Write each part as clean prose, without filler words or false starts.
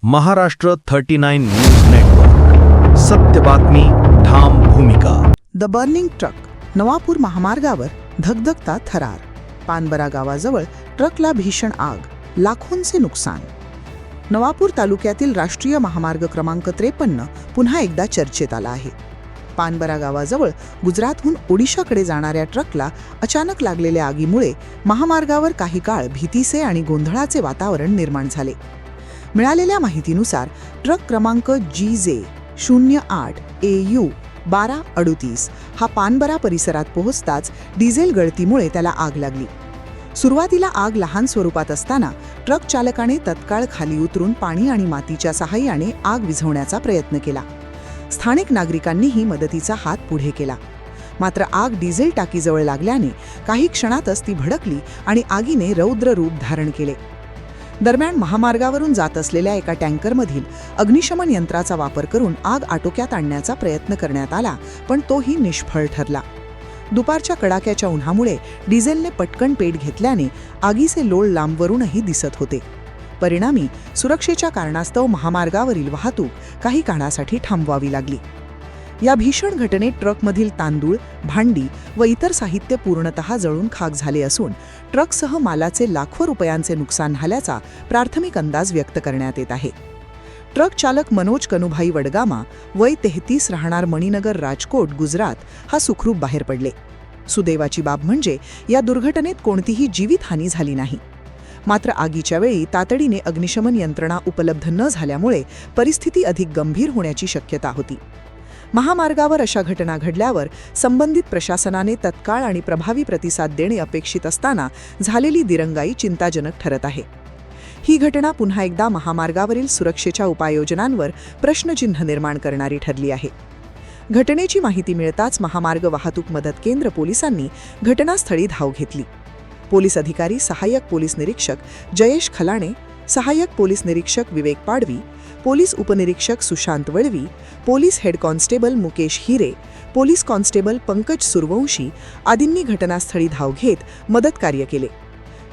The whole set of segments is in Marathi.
Maharashtra 39 news network. सत्य बातमी, ठाम भूमिका. The burning truck. नवापूर महामार्गावर धगधगता थरार. पानबरा गावाजवळ ट्रकला भीषण आग, लाखोंचे नुकसान. नवापूर तालुक्यातील राष्ट्रीय महामार्ग क्रमांक 53 पुन्हा एकदा चर्चेत आला आहे. पानबरा गावाजवळ गुजरातहून ओडिशाकडे जाणाऱ्या ट्रकला अचानक लागलेल्या आगीमुळे महामार्गावर काही काळ भीतीचे आणि गोंधळाचे वातावरण निर्माण झाले. मिळालेल्या माहितीनुसार ट्रक क्रमांक GJ08AU 1238 हा पानबरा परिसरात पोहोचताच डिझेल गळतीमुळे त्याला आग लागली. सुरुवातीला आग लहान स्वरूपात असताना ट्रक चालकाने तत्काळ खाली उतरून पाणी आणि मातीच्या सहाय्याने आग विझवण्याचा प्रयत्न केला. स्थानिक नागरिकांनीही मदतीचा हात पुढे केला. मात्र आग डिझेल टाकीजवळ लागल्याने काही क्षणातच ती भडकली आणि आगीने रौद्र रूप धारण केले. दरम्यान महामार्गावरून जात असलेल्या एका टँकरमधील अग्निशमन यंत्राचा वापर करून आग आटोक्यात आणण्याचा प्रयत्न करण्यात आला, पण तोही निष्फळ ठरला. दुपारच्या कडाक्याच्या उन्हामुळे डिझेलने पटकन पेट घेतल्याने आगीचे लोळ लांबवरूनही दिसत होते. परिणामी सुरक्षेच्या कारणास्तव महामार्गावरील वाहतूक काही काळासाठी थांबवावी लागली. या भीषण घटनेत ट्रकमधील तांदूळ, भांडी व इतर साहित्य पूर्णतः जळून खाक झाले असून ट्रकसह मालाचे लाखो रुपयांचे नुकसान झाल्याचा प्राथमिक अंदाज व्यक्त करण्यात येत आहे. ट्रक चालक मनोज कनुभाई वडगामा, वय 33, राहणार मणिनगर, राजकोट, गुजरात हा सुखरूप बाहेर पडले. सुदैवाची बाब म्हणजे या दुर्घटनेत कोणतीही जीवितहानी झाली नाही. मात्र आगीच्या वेळी तातडीने अग्निशमन यंत्रणा उपलब्ध न झाल्यामुळे परिस्थिती अधिक गंभीर होण्याची शक्यता होती. महामार्गावर अशा घटना घडल्यावर संबंधित प्रशासनाने तत्काळ आणि प्रभावी प्रतिसाद देणे अपेक्षित असताना झालेली दिरंगाई चिंताजनक ठरत आहे. ही घटना पुन्हा एकदा महामार्गावरील सुरक्षेच्या उपाययोजनांवर प्रश्नचिन्ह निर्माण करणारी ठरली आहे. घटनेची माहिती मिळताच महामार्ग वाहतूक मदत केंद्र पोलिसांनी घटनास्थळी धाव घेतली. पोलीस अधिकारी सहाय्यक पोलीस निरीक्षक जयेश खलाणे, सहाय्यक पोलीस निरीक्षक विवेक पाडवी, पोलीस उपनिरीक्षक Sushant Valvi, police head constable Mukesh Hire, police constable Pankaj Suryavanshi आदींनी घटनास्थळी धाव घेत मदतकार्य केले.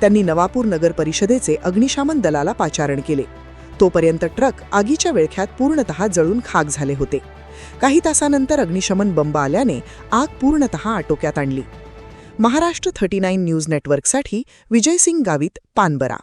त्यांनी नवापूर नगर परिषदेचे अग्निशमन दलाला पाचारण केले. तोपर्यंत ट्रक आगीच्या विळख्यात पूर्णतः जळून खाक झाले होते. काही तासानंतर अग्निशमन बंब आल्याने आग पूर्णतः आटोक्यात आणली. महाराष्ट्र 39 न्यूज नेटवर्कसाठी विजयसिंग गावित, पानबरा.